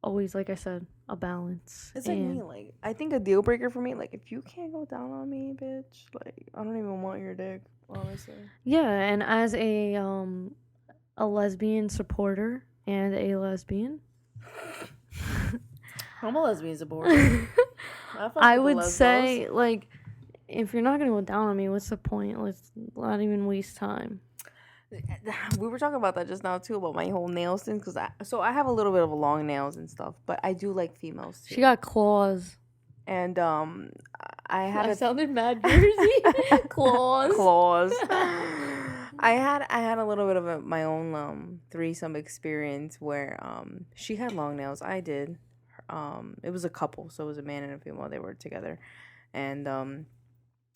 always, like I said, a balance. It's like me, like I think a deal breaker for me, like if you can't go down on me, bitch, like I don't even want your dick, honestly. Yeah, and as a lesbian supporter and a lesbian, I'm a lesbian supporter. I would say, like, if you're not gonna go down on me, what's the point? Let's not even waste time. We were talking about that just now too, about my whole nails thing, because I have a little bit of long nails and stuff, but I do like females too. She got claws. And I sounded mad Jersey. Claws. I had a little bit of my own threesome experience where she had long nails. I did. It was a couple, so it was a man and a female. They were together, and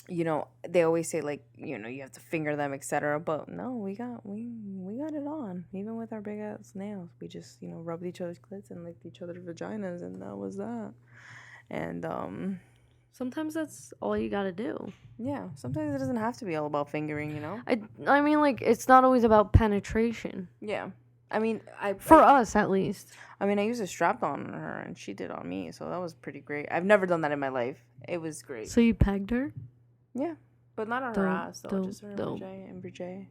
you know, they always say, like, you know, you have to finger them, etc. But no, we got it on. Even with our big ass nails, we just, you know, rubbed each other's clits and licked each other's vaginas, and that was that. And sometimes that's all you gotta do. Yeah, sometimes it doesn't have to be all about fingering, you know. I mean, like, it's not always about penetration. Yeah, I mean, for us at least. I mean, I used a strap on her, and she did on me, so that was pretty great. I've never done that in my life. It was great. So you pegged her? Yeah, but not on her ass, though. Just her vajay.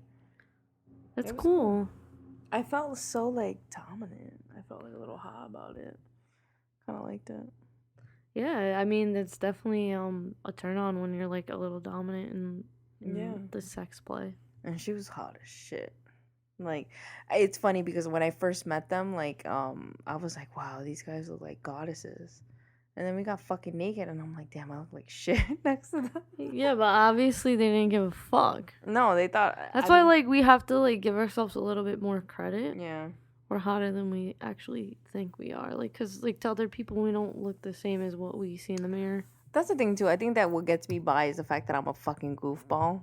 That's cool. I felt so, like, dominant. I felt, like, a little hot about it. Kind of liked it. Yeah, I mean, that's definitely a turn on when you're, like, a little dominant in the sex play. And she was hot as shit. Like, it's funny because when I first met them, like, I was like, wow, these guys look like goddesses. And then we got fucking naked, and I'm like, damn, I look like shit next to them. Yeah, but obviously they didn't give a fuck. No, they thought... That's why, like, we have to, like, give ourselves a little bit more credit. Yeah. We're hotter than we actually think we are. Like, because, like, to other people, we don't look the same as what we see in the mirror. That's the thing, too. I think that what gets me by is the fact that I'm a fucking goofball.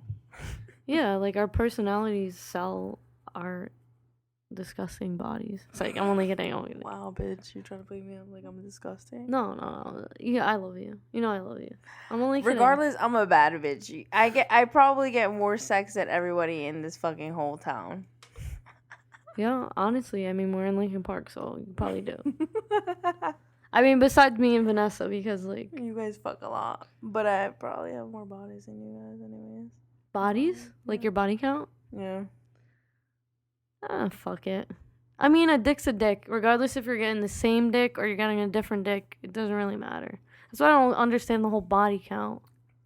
Yeah, like, our personalities sell our disgusting bodies. It's like, I'm only kidding. Wow, bitch, you're trying to play me up like I'm disgusting? No. Yeah, I love you. You know I love you. I'm only kidding. Regardless, I'm a bad bitch. I probably get more sex than everybody in this fucking whole town. Yeah, honestly, I mean, we're in Lincoln Park, so you probably do. I mean, besides me and Vanessa, because, like... You guys fuck a lot. But I probably have more bodies than you guys anyways. Bodies? Like your body count? Yeah. Fuck it. I mean, a dick's a dick. Regardless if you're getting the same dick or you're getting a different dick, it doesn't really matter. That's why I don't understand the whole body count.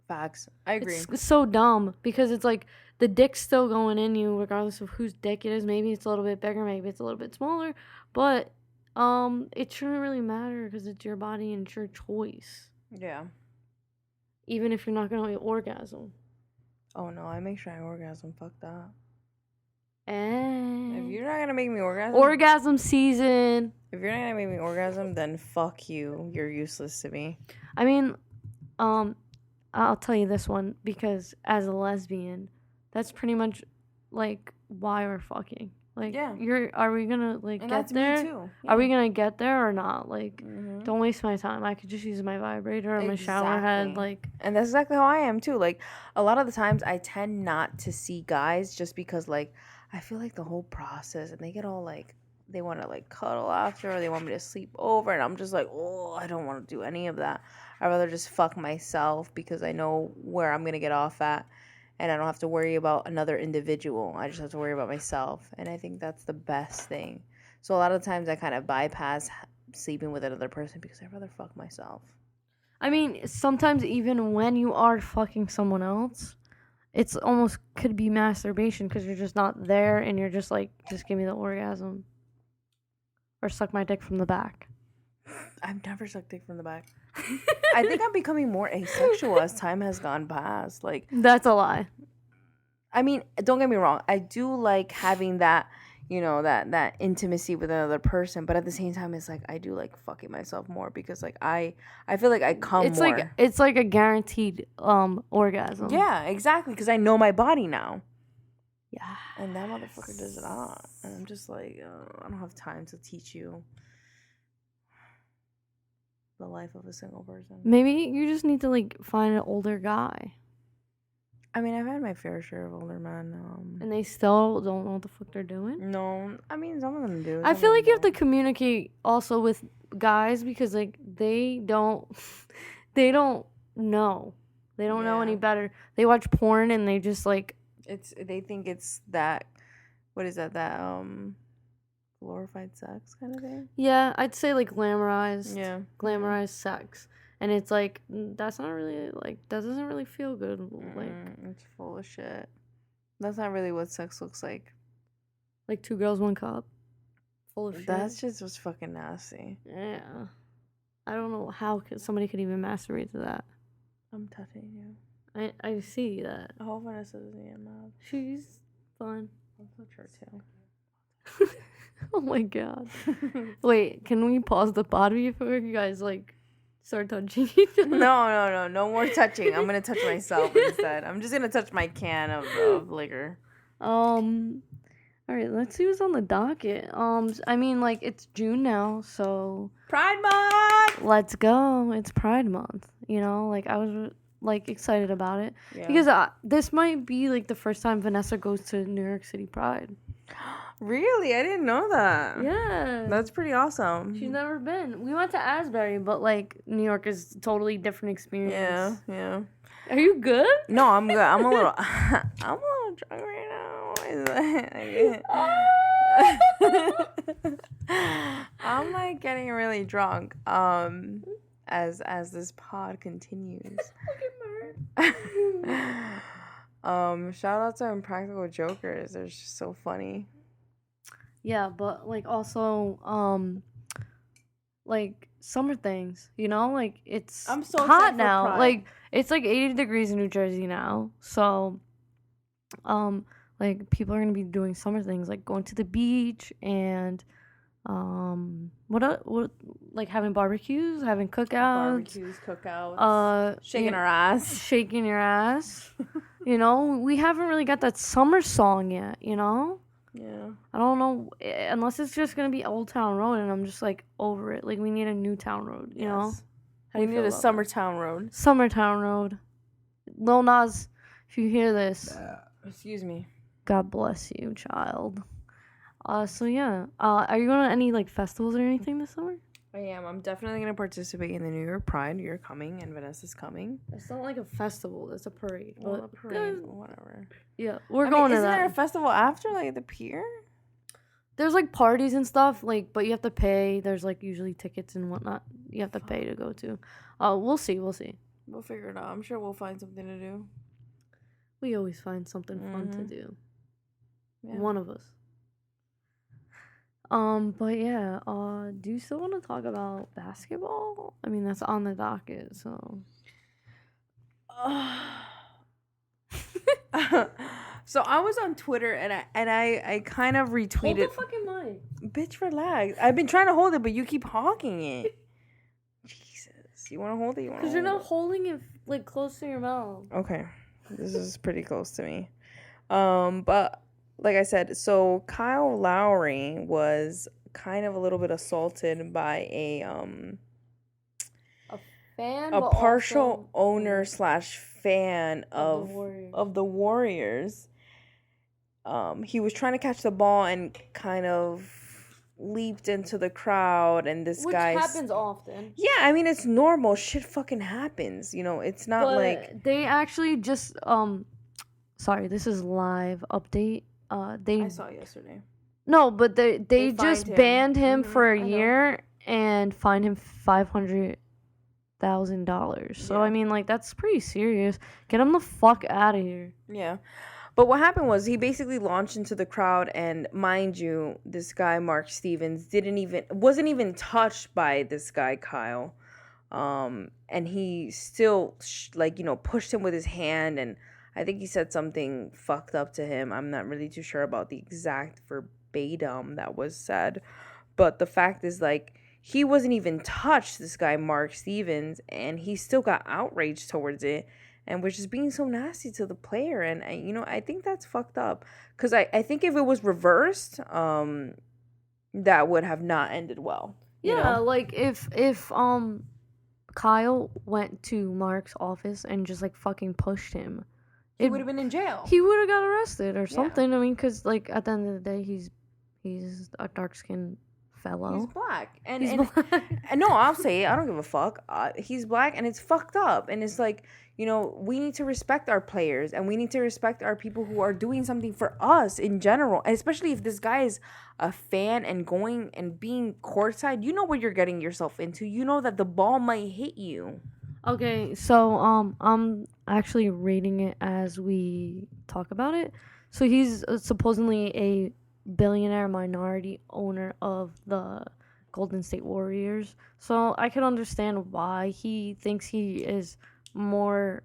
Facts. I agree. It's so dumb because it's like the dick's still going in you regardless of whose dick it is. Maybe it's a little bit bigger, maybe it's a little bit smaller, but it shouldn't really matter because it's your body and it's your choice. Yeah. Even if you're not going to orgasm. Oh no, I make sure I orgasm. Fuck that. If you're not gonna make me orgasm. Orgasm season. If you're not gonna make me orgasm, then fuck you. You're useless to me. I mean, I'll tell you this one because as a lesbian, that's pretty much like why we're fucking. Like, Yeah. Are we gonna like And get that's there? me too. Are we gonna get there or not? Like, Mhm. don't waste my time. I could just use my vibrator or my shower head. Exactly. Like, And that's exactly how I am too. Like a lot of the times I tend not to see guys just because like I feel like the whole process and they get all like they want to like cuddle after or they want me to sleep over and I'm just like, oh, I don't want to do any of that. I'd rather just fuck myself because I know where I'm gonna get off at and I don't have to worry about another individual. I just have to worry about myself. And I think that's the best thing. So a lot of times I kind of bypass sleeping with another person because I'd rather fuck myself. I mean, sometimes even when you are fucking someone else, it's almost could be masturbation because you're just not there and you're just like, just give me the orgasm. Or suck my dick from the back. I've never sucked dick from the back. I think I'm becoming more asexual as time has gone past. Like, That's a lie. I mean, don't get me wrong. I do like having that, you know, that intimacy with another person. But at the same time, it's like I do like fucking myself more because like I feel like I come It's more. like a guaranteed orgasm. Yeah, exactly. Because I know my body now. Yeah. And that motherfucker does not. And I'm just like, I don't have time to teach you the life of a single person. Maybe you just need to like find an older guy. I mean, I've had my fair share of older men. And they still don't know what the fuck they're doing. No, I mean, some of them do. I some feel of like them you have to communicate also with guys because like they don't know. They don't know any Yeah. better. They watch porn and they just like They think it's that, what is that glorified sex kind of thing. yeah, I'd say like glamorized sex. And it's like that's not really like that doesn't really feel good. Like It's full of shit. That's not really what sex looks like. 2 girls, 1 cup. Full of shit. That's just fucking nasty. Yeah. I don't know how somebody could even masturbate to that. I'm touching you. I see that. I hope Vanessa doesn't get mad. She's fun. I'll touch her too. Oh my god. Wait, can we pause the pod before you guys like start touching each other? No more touching. I'm gonna touch myself instead. I'm just gonna touch my can of liquor. All right, let's see what's on the docket. I mean, like it's June now, so Pride Month. let's go. It's Pride Month. You know, like I was like excited about it Yeah. because this might be like the first time Vanessa goes to New York City Pride. Really? I didn't know that. Yeah. That's pretty awesome. She's never been. We went to Asbury, but like New York is a totally different experience. Yeah. Are you good? No, I'm good. I'm a little drunk right now. I'm like getting really drunk. As this pod continues. Shout out to Impractical Jokers. They're just so funny. Yeah, but like also like summer things, you know? Like it's I'm so hot excited for now. Pride. Like it's like 80 degrees in New Jersey now. So like people are going to be doing summer things like going to the beach and what like having barbecues, having cookouts, cookouts, shaking our ass. shaking your ass. You know, we haven't really got that summer song yet, you know? Yeah. I don't know, unless it's just going to be Old Town Road and I'm just like over it. Like we need a new town road, you know? How We do you need feel a about Summertown road. that? Summertown Road. Lil Nas, if you hear this, Excuse me. God bless you, child. So yeah, are you going to any like festivals or anything this summer? I am. I'm definitely going to participate in the New York Pride. You're coming and Vanessa's coming. It's not like a festival, it's a parade. Well, But a parade, whatever. yeah, we're I going mean, to isn't that. there a festival after, like, the pier? There's like parties and stuff, like, but you have to pay. There's like usually tickets and whatnot. You have to pay to go to. We'll see. We'll figure it out. I'm sure we'll find something to do. We always find something fun to Mhm. do. Yeah. One of us. But yeah, do you still want to talk about basketball? I mean, that's on the docket, so. So I was on Twitter and I kind of Hold retweeted. the fucking mic. Bitch, relax. I've been trying to hold it, but you keep hawking it. Jesus, you want to hold it? You want to? Because you're not holding it like close to your mouth. Okay, this is pretty close to me. But like I said, so Kyle Lowry was kind of a little bit assaulted by a Fan, a but partial also owner slash fan of of the Warriors. He was trying to catch the ball and kind of leaped into the crowd, and this which guy happens often. Yeah, I mean it's normal. Shit fucking happens. You know, it's not But like they actually just sorry, this is live update. They I saw yesterday. No, but they fined just him. banned him Mhm, for a I know. year and fined him $500,000. So Yeah. I mean, like that's pretty serious. Get him the fuck out of here. Yeah. But what happened was he basically launched into the crowd, and mind you, this guy Mark Stevens wasn't even touched by this guy Kyle. And he still pushed him with his hand, and I think he said something fucked up to him. I'm not really too sure about the exact verbatim that was said, but the fact is, like, he wasn't even touched, this guy Mark Stevens, and he still got outraged towards it and was just being so nasty to the player. And I think that's fucked up, because I think if it was reversed, that would have not ended well. Yeah, like if Kyle went to Mark's office and just like fucking pushed him, He would have been in jail. he would have got arrested or something. I mean, because like at the end of the day, he's a dark skinned fellow. He's black. He's And black. no, I'll say it. I don't give a fuck. He's black, and it's fucked up. And it's like, we need to respect our players, and we need to respect our people who are doing something for us in general. And especially if this guy is a fan and going and being courtside, you know what you're getting yourself into. You know that the ball might hit you. Okay, so I'm actually rating it as we talk about it. So he's supposedly a billionaire minority owner of the Golden State Warriors. So I can understand why he thinks he is more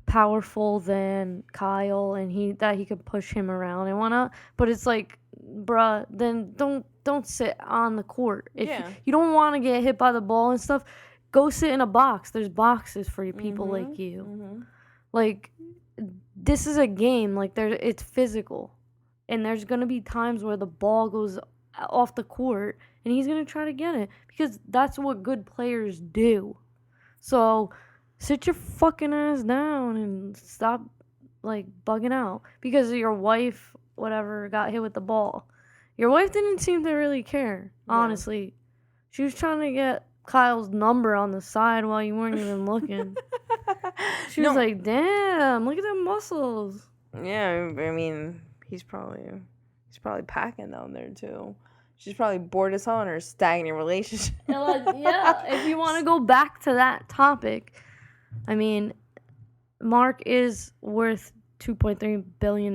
powerful than Kyle, and that he could push him around and whatnot. But it's like, bruh, then don't sit on the court. If you don't want to get hit by the ball and stuff, go sit in a box. There's boxes for people like you. Mm-hmm. Like, this is a game. Like, it's physical. And there's going to be times where the ball goes off the court and he's going to try to get it, because that's what good players do. So sit your fucking ass down and stop, like, bugging out because your wife, whatever, got hit with the ball. Your wife didn't seem to really care, honestly. She was trying to get Kyle's number on the side while you weren't even looking. She was like, damn, look at them muscles. Yeah, I mean, he's probably packing down there too. She's probably bored as hell in her stagnant relationship. Yeah, if you want to go back to that topic, I mean, Mark is worth $2.3 billion,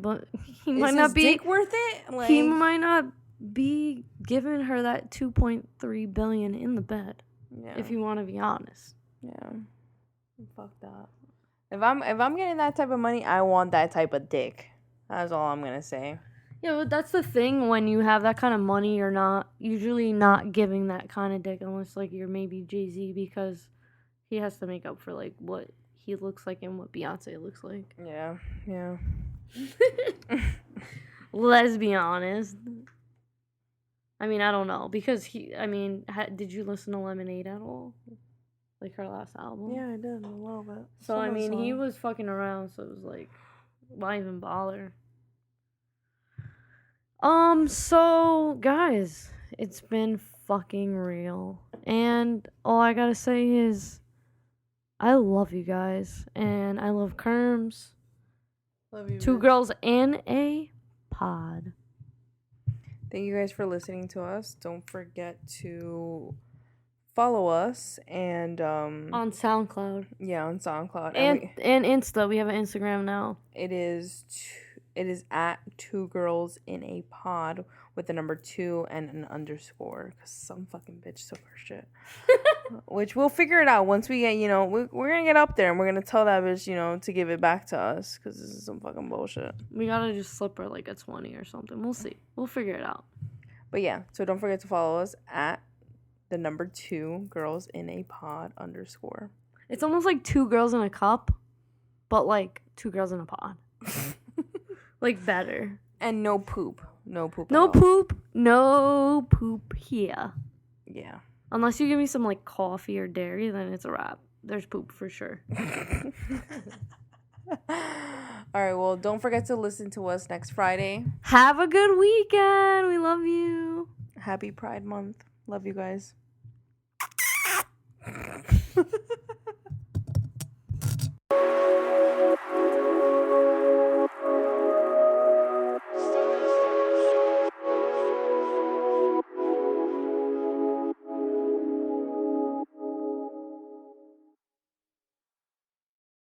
but he might not be dick worth it. Like, he might not be giving her that $2.3 billion in the bed. Yeah. If you want to be honest. Yeah. Fuck that. If I'm getting that type of money, I want that type of dick. That's all I'm gonna say. Yeah, but that's the thing. When you have that kind of money, you're not usually not giving that kind of dick unless like you're maybe Jay-Z, because he has to make up for like what he looks like and what Beyonce looks like. Yeah. Let's be honest. I mean, I don't know, because did you listen to Lemonade at all? Like her last album? Yeah, I did a little bit. So I mean, he was fucking around, so it was like, why even bother? So guys, it's been fucking real, and all I gotta say is, I love you guys, and I love Kerms. Love you. Two girls in a pod. Thank you guys for listening to us. Don't forget to follow us and On SoundCloud. Yeah, on SoundCloud. And Insta. We have an Instagram now. It is at 2 girls in a pod with the number 2 and an underscore, because some fucking bitch took our shit. Which we'll figure it out once we get, we're gonna get up there and we're gonna tell that bitch, to give it back to us, because this is some fucking bullshit. We gotta just slip her like a 20 or something. We'll see. We'll figure it out. But yeah, so don't forget to follow us at the number 2 girls in a pod underscore. It's almost like 2 girls in a cup, but like 2 girls in a pod. Like better. And no poop. No poop. No at all. poop. No poop here. Yeah. Unless you give me some like coffee or dairy, then it's a wrap. There's poop for sure. All right, well, don't forget to listen to us next Friday. Have a good weekend. We love you. Happy Pride Month. Love you guys.